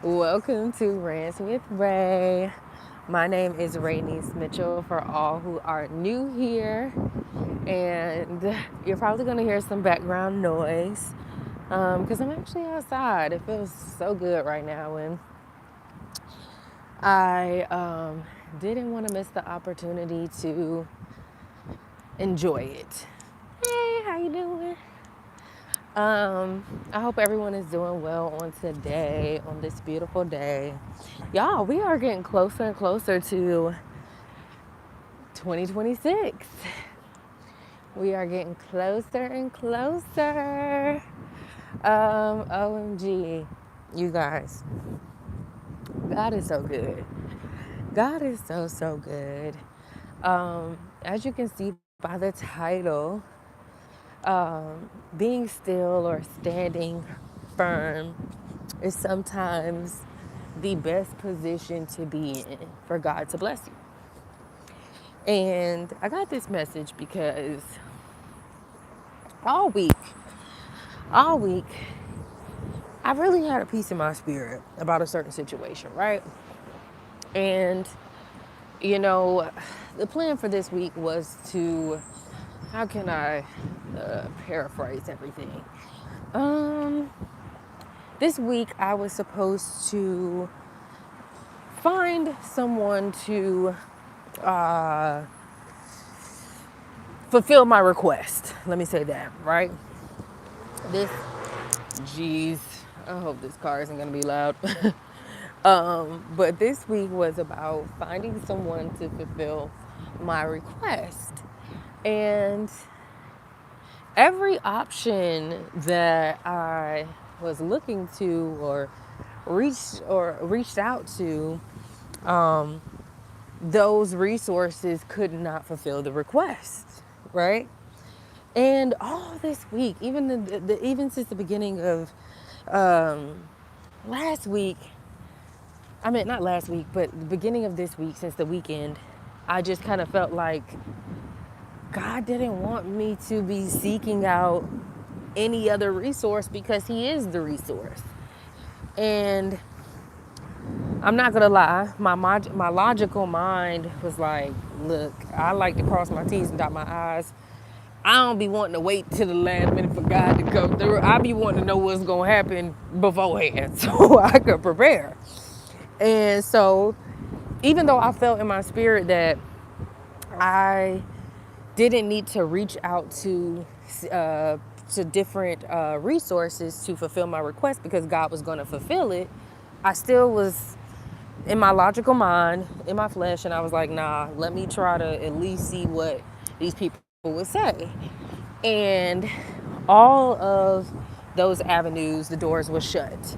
Welcome to Rants with Ray. My name is Rainice Mitchell for all who are new here. And you're probably going to hear some background noise because I'm actually outside. It feels so good right now. And I didn't want to miss the opportunity to enjoy it. Hey, how you doing? I hope everyone is doing well on today, on this beautiful day. Y'all, we are getting closer and closer to 2026. We are getting closer and closer. OMG, you guys, God is so good. God is so good. As you can see by the title, being still or standing firm is sometimes the best position to be in for God to bless you. And I got this message because all week, all week, I really had a peace in my spirit about a certain situation, right? And, you know, the plan for this week was to, how can I paraphrase everything? Um, this week I was supposed to find someone to uh, fulfill my request. Let me say that, right? This, geez, I hope this car isn't gonna be loud. But this week was about finding someone to fulfill my request. And every option that I was looking to reached out to, those resources could not fulfill the request, right? And all this week, even since the beginning of last week, I mean not last week, but the beginning of this week, since the weekend, I just kind of felt like God didn't want me to be seeking out any other resource because He is the resource. And I'm not gonna lie, my logical mind was like, look, I like to cross my T's and dot my I's. I don't be wanting to wait till the last minute for God to come through. I be wanting to know what's gonna happen beforehand so I could prepare. And so, even though I felt in my spirit that I didn't need to reach out uh, to different resources to fulfill my request because God was going to fulfill it, I still was in my logical mind, in my flesh, and I was like, nah, let me try to at least see what these people would say. And all of those avenues, the doors were shut.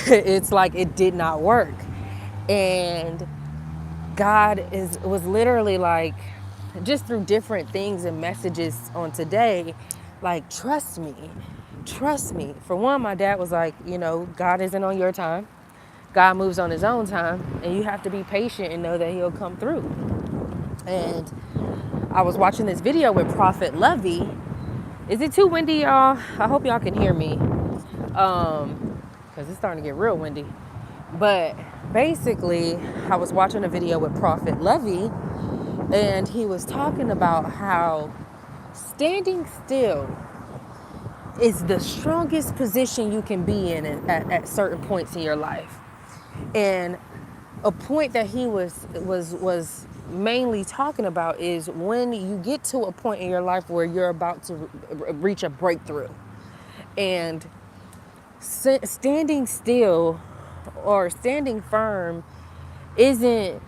It's like it did not work. And was literally like, just through different things and messages on today, like, trust me. For one, my dad was like, God isn't on your time. God moves on his own time, and you have to be patient and know that he'll come through. And I was watching this video with Prophet Lovey. Is it too windy, y'all? I hope y'all can hear me, because it's starting to get real windy. But basically, I was watching a video with Prophet Lovey, and he was talking about how standing still is the strongest position you can be in at certain points in your life. And a point that he was mainly talking about is when you get to a point in your life where you're about to reach a breakthrough, and standing still or standing firm isn't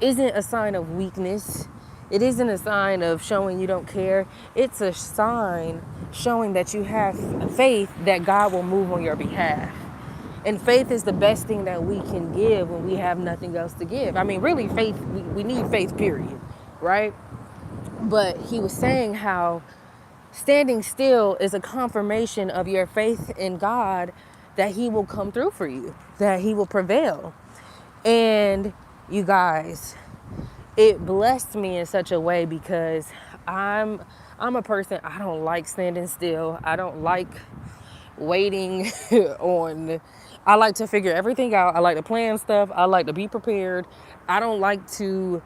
isn't a sign of weakness. It isn't a sign of showing you don't care. It's a sign showing that you have faith that God will move on your behalf. And faith is the best thing that we can give when we have nothing else to give. I mean, really, faith, we need faith, period, right? But he was saying how standing still is a confirmation of your faith in God that He will come through for you, that He will prevail. And you guys, it blessed me in such a way because I'm a person, I don't like standing still. I don't like waiting on. I like to figure everything out. I like to plan stuff. I like to be prepared. I don't like to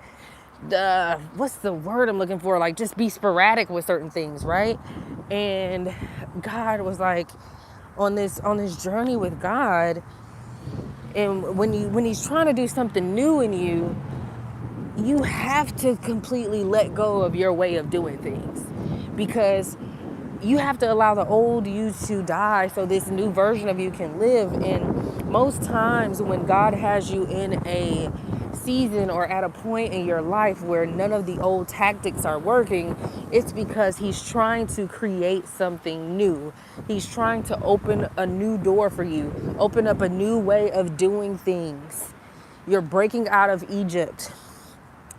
what's the word I'm looking for? Like just be sporadic with certain things, right? And God was like on this journey with God, and when he's trying to do something new in you, you have to completely let go of your way of doing things, because you have to allow the old you to die so this new version of you can live. And most times when God has you in a season or at a point in your life where none of the old tactics are working, it's because he's trying to create something new. He's trying to open a new door for you, open up a new way of doing things. You're breaking out of Egypt.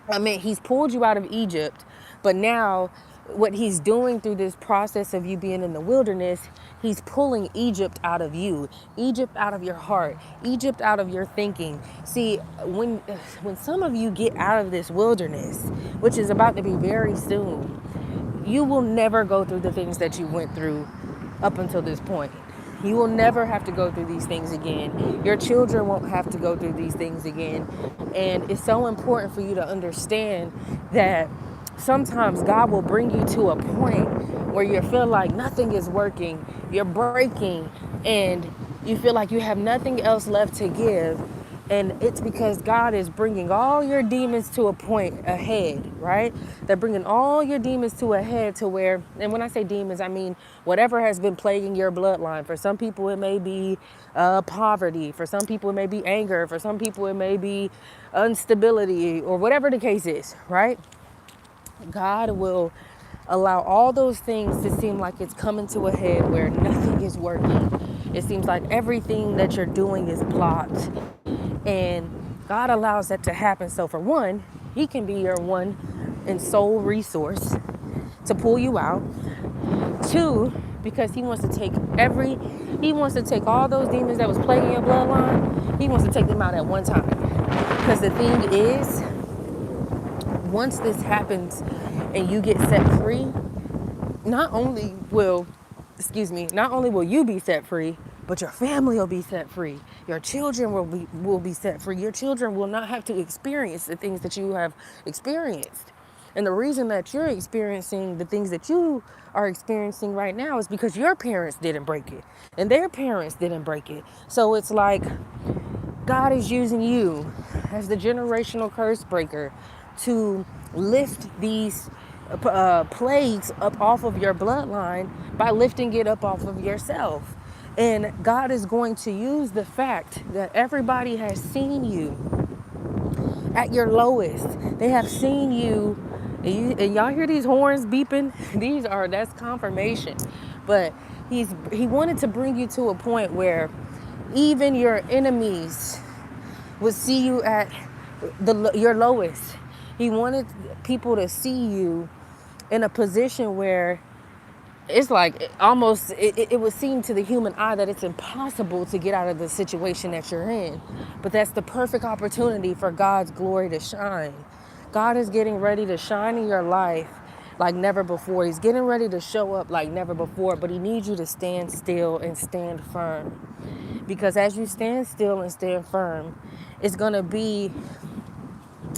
I mean, he's pulled you out of Egypt, but now what he's doing through this process of you being in the wilderness, he's pulling Egypt out of you, Egypt out of your heart, Egypt out of your thinking. See, when some of you get out of this wilderness, which is about to be very soon, you will never go through the things that you went through up until this point. You will never have to go through these things again. Your children won't have to go through these things again. And it's so important for you to understand that sometimes God will bring you to a point where you feel like nothing is working, you're breaking, and you feel like you have nothing else left to give. And it's because God is bringing all your demons to a point ahead, right? They're bringing all your demons to a head to where, and when I say demons, I mean whatever has been plaguing your bloodline. For some people, it may be poverty. For some people, it may be anger. For some people, it may be instability, or whatever the case is, right? God will allow all those things to seem like it's coming to a head where nothing is working. It seems like everything that you're doing is blocked. And God allows that to happen. So for one, he can be your one and sole resource to pull you out. Two, because he wants to take all those demons that was plaguing your bloodline, he wants to take them out at one time. Because the thing is, once this happens and you get set free, not only will you be set free, but your family will be set free. Your children will be set free. Your children will not have to experience the things that you have experienced. And the reason that you're experiencing the things that you are experiencing right now is because your parents didn't break it and their parents didn't break it. So it's like God is using you as the generational curse breaker to lift these plagues up off of your bloodline by lifting it up off of yourself. And God is going to use the fact that everybody has seen you at your lowest. They have seen you, and y'all hear these horns beeping? That's confirmation. But he wanted to bring you to a point where even your enemies would see you at your lowest. He wanted people to see you in a position where it's like it would seem to the human eye that it's impossible to get out of the situation that you're in. But that's the perfect opportunity for God's glory to shine. God is getting ready to shine in your life like never before. He's getting ready to show up like never before, but he needs you to stand still and stand firm. Because as you stand still and stand firm, it's going to be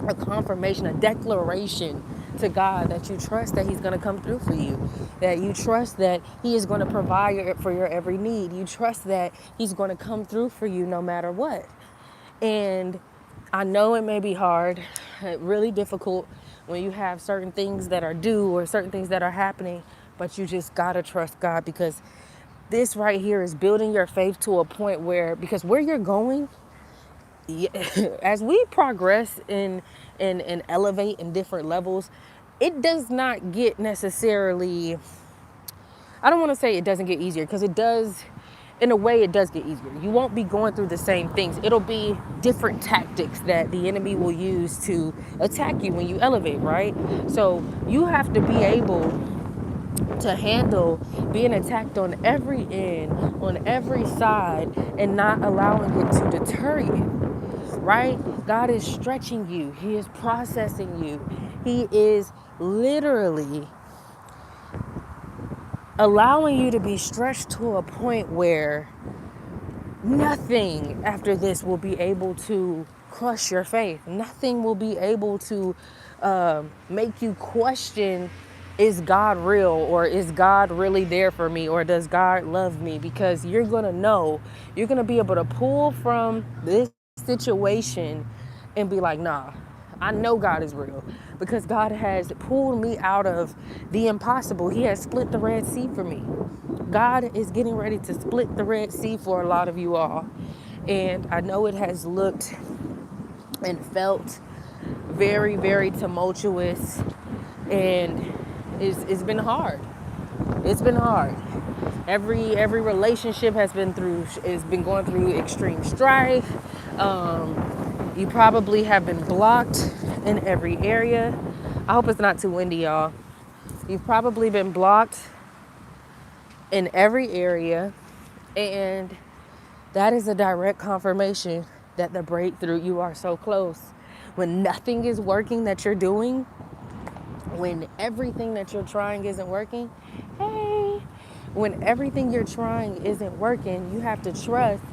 a confirmation, a declaration to God that you trust that he's going to come through for you, that you trust that he is going to provide for your every need. You trust that he's going to come through for you no matter what. And I know it may be hard, really difficult when you have certain things that are due or certain things that are happening, but you just got to trust God, because this right here is building your faith to a point where, because where you're going, as we progress and elevate in different levels, it does not get necessarily, I don't want to say it doesn't get easier, because it does, in a way it does get easier. You won't be going through the same things. It'll be different tactics that the enemy will use to attack you when you elevate, right? So you have to be able to handle being attacked on every end, on every side, and not allowing it to deter you, right? God is stretching you. He is processing you. He is literally allowing you to be stretched to a point where nothing after this will be able to crush your faith. Nothing will be able to make you question, is God real, or is God really there for me, or does God love me? Because you're going to know, you're going to be able to pull from this situation and be like, nah, I know God is real, because God has pulled me out of the impossible. He has split the Red Sea for me. God is getting ready to split the Red Sea for a lot of you all. And I know it has looked and felt very, very tumultuous, and it's been hard. It's been hard. Every relationship has been going through extreme strife. You probably have been blocked in every area. I hope it's not too windy, y'all. You've probably been blocked in every area, and that is a direct confirmation that the breakthrough, you are so close. When nothing is working that you're doing, when everything that you're trying isn't working, hey, when everything you're trying isn't working, you have to trust,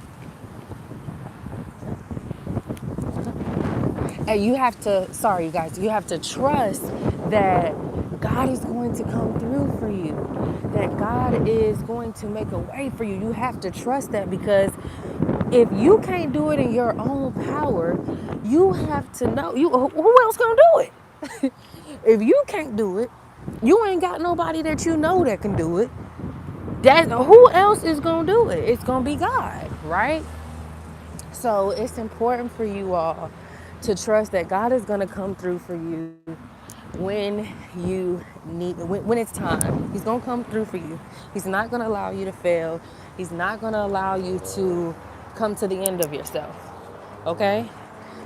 and sorry, you guys, you have to trust that God is going to come through for you, that God is going to make a way for you. You have to trust that, because if you can't do it in your own power, you have to know, who else gonna do it? If you can't do it, you ain't got nobody that you know that can do it. Who else is gonna do it? It's gonna be God, right? So it's important for you all to trust that God is gonna come through for you when when it's time. He's gonna come through for you. He's not gonna allow you to fail. He's not gonna allow you to come to the end of yourself. Okay?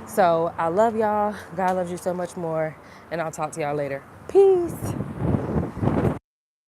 So I love y'all. God loves you so much more. And I'll talk to y'all later. Peace.